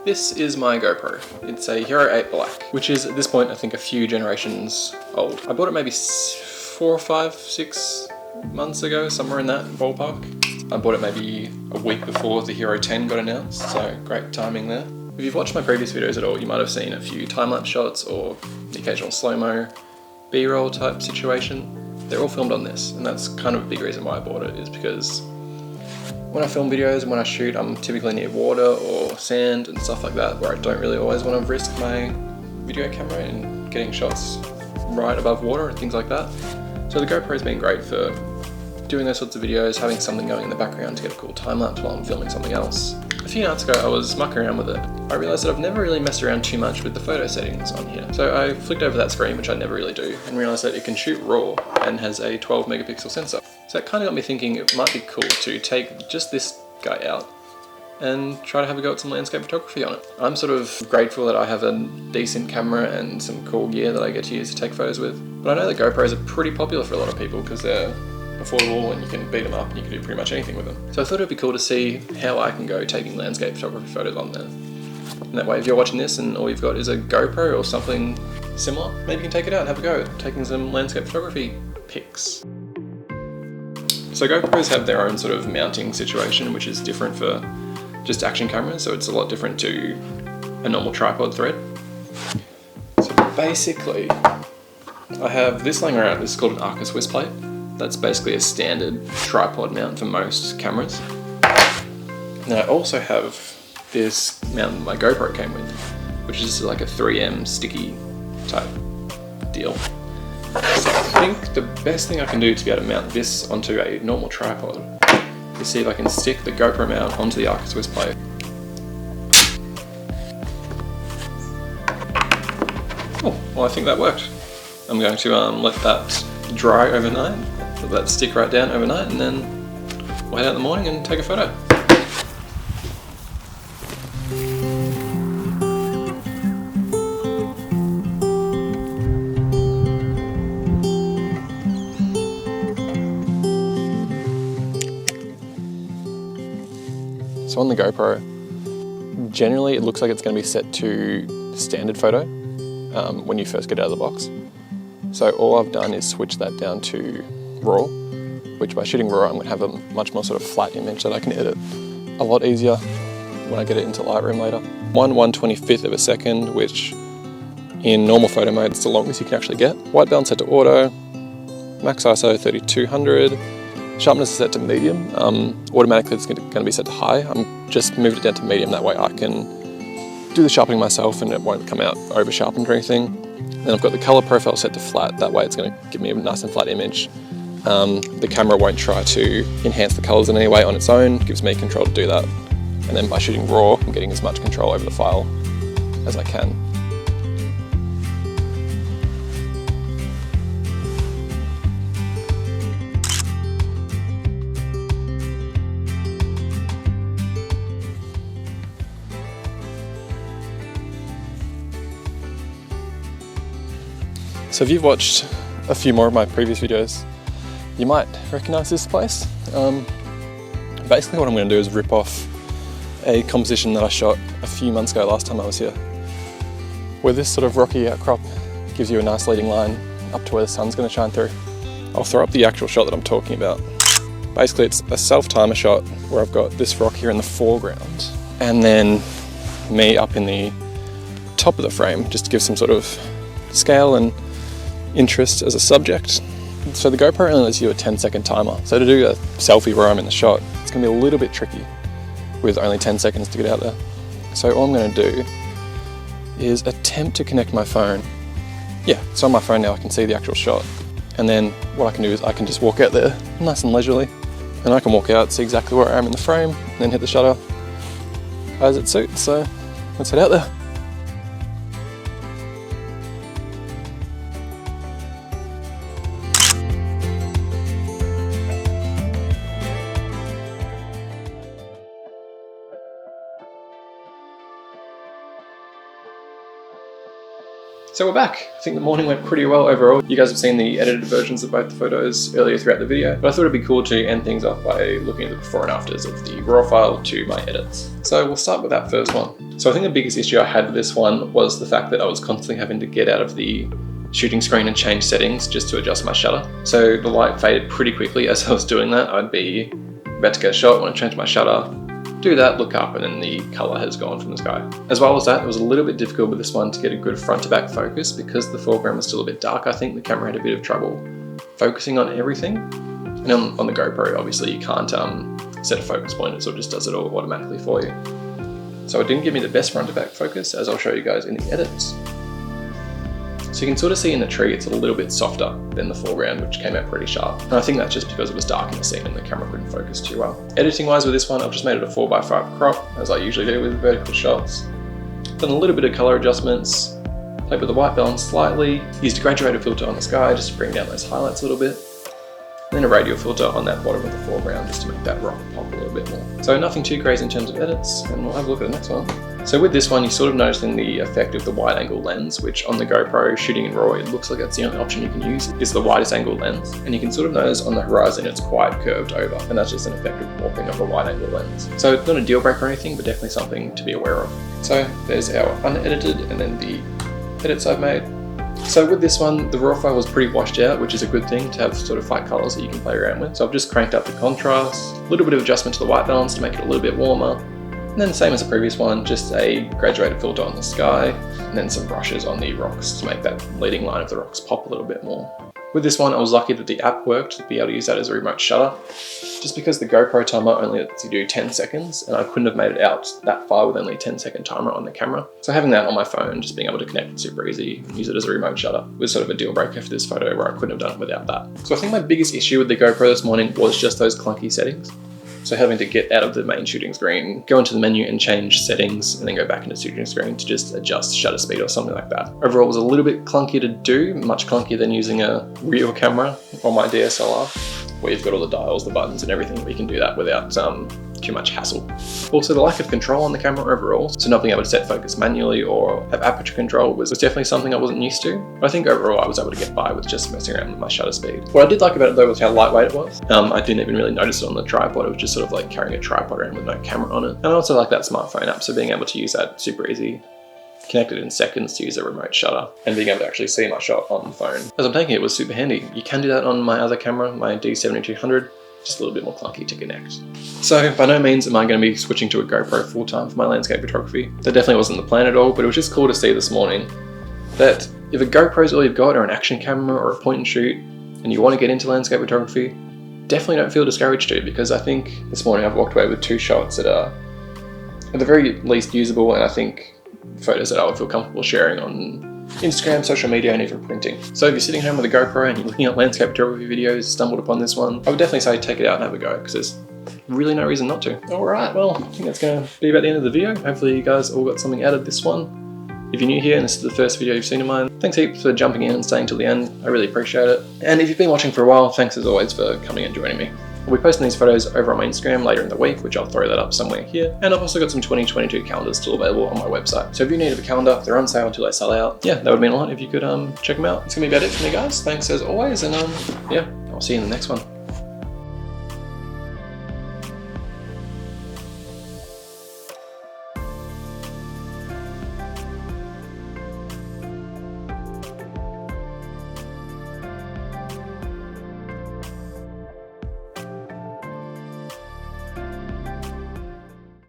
This is my GoPro. It's a Hero 8 Black, which is at this point I think a few generations old. I bought it maybe 4, 5, 6 months ago, somewhere in that ballpark. I bought it maybe a week before the Hero 10 got announced, so great timing there. If you've watched my previous videos at all, you might have seen a few time-lapse shots or the occasional slow-mo, B-roll type situation. They're all filmed on this, and that's kind of a big reason why I bought it, is because when I film videos and when I shoot, I'm typically near water or sand and stuff like that, where I don't really always want to risk my video camera and getting shots right above water and things like that. So the GoPro's been great for doing those sorts of videos, having something going in the background to get a cool time-lapse while I'm filming something else. A few nights ago I was mucking around with it. I realised that I've never really messed around too much with the photo settings on here. So I flicked over that screen, which I never really do, and realised that it can shoot RAW and has a 12 megapixel sensor. So that kind of got me thinking it might be cool to take just this guy out and try to have a go at some landscape photography on it. I'm sort of grateful that I have a decent camera and some cool gear that I get to use to take photos with. But I know that GoPros are pretty popular for a lot of people because they're affordable and you can beat them up and you can do pretty much anything with them. So I thought it'd be cool to see how I can go taking landscape photography photos on there. And that way, if you're watching this and all you've got is a GoPro or something similar, maybe you can take it out and have a go at taking some landscape photography pics. So GoPros have their own sort of mounting situation, which is different for just action cameras, so it's a lot different to a normal tripod thread. So basically, I have this laying around. This is called an Arca Swiss plate. That's basically a standard tripod mount for most cameras. Now I also have this mount my GoPro came with, which is like a 3M sticky type deal. So I think the best thing I can do to be able to mount this onto a normal tripod is see if I can stick the GoPro mount onto the Arca Swiss plate. Oh, well I think that worked. I'm going to let that dry overnight, let that stick right down overnight, and then we'll head out in the morning and take a photo. So on the GoPro, generally it looks like it's going to be set to standard photo when you first get out of the box. So all I've done is switch that down to RAW, which by shooting RAW I'm going to have a much more sort of flat image that I can edit a lot easier when I get it into Lightroom later. 1/125th of a second, which in normal photo mode is the longest you can actually get. White balance set to auto, max ISO 3200, sharpness is set to medium. Automatically it's going to be set to high. I'm just moved it down to medium, that way I can do the sharpening myself and it won't come out over sharpened or anything. Then I've got the color profile set to flat, that way it's going to give me a nice and flat image. The camera won't try to enhance the colors in any way on its own, it gives me control to do that. And then by shooting RAW, I'm getting as much control over the file as I can. So if you've watched a few more of my previous videos, you might recognize this place. Basically what I'm going to do is rip off a composition that I shot a few months ago last time I was here, where this sort of rocky outcrop gives you a nice leading line up to where the sun's going to shine through. I'll throw up the actual shot that I'm talking about. Basically it's a self-timer shot where I've got this rock here in the foreground and then me up in the top of the frame, just to give some sort of scale and interest as a subject. So the GoPro only lets you a 10-second timer. So to do a selfie where I'm in the shot, it's going to be a little bit tricky with only 10 seconds to get out there. So all I'm going to do is attempt to connect my phone. Yeah, so on my phone now I can see the actual shot. And then what I can do is I can just walk out there nice and leisurely. And I can walk out, see exactly where I am in the frame, and then hit the shutter as it suits. So let's head out there. So we're back. I think the morning went pretty well overall. You guys have seen the edited versions of both the photos earlier throughout the video, but I thought it'd be cool to end things off by looking at the before and afters of the raw file to my edits. So we'll start with that first one. So I think the biggest issue I had with this one was the fact that I was constantly having to get out of the shooting screen and change settings just to adjust my shutter. So the light faded pretty quickly as I was doing that. I'd be about to get a shot, want to change my shutter, do that, look up, and then the color has gone from the sky. As well as that, it was a little bit difficult with this one to get a good front to back focus because the foreground was still a bit dark. I think the camera had a bit of trouble focusing on everything. And on the GoPro, obviously you can't set a focus point, it sort of just does it all automatically for you. So it didn't give me the best front to back focus, as I'll show you guys in the edits. So you can sort of see in the tree it's a little bit softer than the foreground, which came out pretty sharp. And I think that's just because it was dark in the scene and the camera couldn't focus too well. Editing wise with this one, I've just made it a 4x5 crop, as I usually do with vertical shots. Done a little bit of color adjustments, played with the white balance slightly, used a graduated filter on the sky just to bring down those highlights a little bit. And then a radial filter on that bottom of the foreground just to make that rock pop a little bit more. So nothing too crazy in terms of edits, and we'll have a look at the next one. So with this one, you're sort of noticing the effect of the wide angle lens, which on the GoPro shooting in RAW, it looks like that's the only option you can use, is the widest angle lens. And you can sort of notice on the horizon it's quite curved over, and that's just an effect of warping of a wide angle lens. So it's not a deal breaker or anything, but definitely something to be aware of. So there's our unedited and then the edits I've made. So with this one, the raw file was pretty washed out, which is a good thing to have sort of light colors that you can play around with. So I've just cranked up the contrast, a little bit of adjustment to the white balance to make it a little bit warmer. And then same as the previous one, just a graduated filter on the sky, and then some brushes on the rocks to make that leading line of the rocks pop a little bit more. With this one, I was lucky that the app worked to be able to use that as a remote shutter, just because the GoPro timer only lets you do 10 seconds, and I couldn't have made it out that far with only a 10-second timer on the camera. So having that on my phone, just being able to connect it super easy and use it as a remote shutter was sort of a deal breaker for this photo where I couldn't have done it without that. So I think my biggest issue with the GoPro this morning was just those clunky settings. So having to get out of the main shooting screen, go into the menu and change settings, and then go back into shooting screen to just adjust shutter speed or something like that. Overall, it was a little bit clunky to do, much clunkier than using a real camera on my DSLR, where you've got all the dials, the buttons and everything, but you can do that without too much hassle. Also, the lack of control on the camera overall, so not being able to set focus manually or have aperture control was definitely something I wasn't used to. But I think overall I was able to get by with just messing around with my shutter speed. What I did like about it though was how lightweight it was. I didn't even really notice it on the tripod, it was just sort of like carrying a tripod around with no camera on it. And I also like that smartphone app, so being able to use that super easy. Connected in seconds to use a remote shutter and being able to actually see my shot on the phone. As I'm taking it was super handy. You can do that on my other camera, my D7200, just a little bit more clunky to connect. So by no means am I going to be switching to a GoPro full time for my landscape photography. That definitely wasn't the plan at all, but it was just cool to see this morning that if a GoPro is all you've got, or an action camera or a point and shoot, and you want to get into landscape photography, definitely don't feel discouraged to, because I think this morning I've walked away with 2 shots that are at the very least usable, and I think photos that I would feel comfortable sharing on Instagram, social media, and even printing. So if you're sitting home with a GoPro and you're looking at landscape photography videos, stumbled upon this one, I would definitely say take it out and have a go, because there's really no reason not to. Alright, well, I think that's going to be about the end of the video. Hopefully you guys all got something out of this one. If you're new here and this is the first video you've seen of mine, thanks heaps for jumping in and staying till the end. I really appreciate it. And if you've been watching for a while, thanks as always for coming and joining me. I'll be posting these photos over on my Instagram later in the week, which I'll throw that up somewhere here. And I've also got some 2022 calendars still available on my website. So if you're in need of a calendar, they're on sale until they sell out. Yeah, that would mean a lot if you could check them out. It's gonna be about it for me, guys. Thanks as always, and yeah, I'll see you in the next one.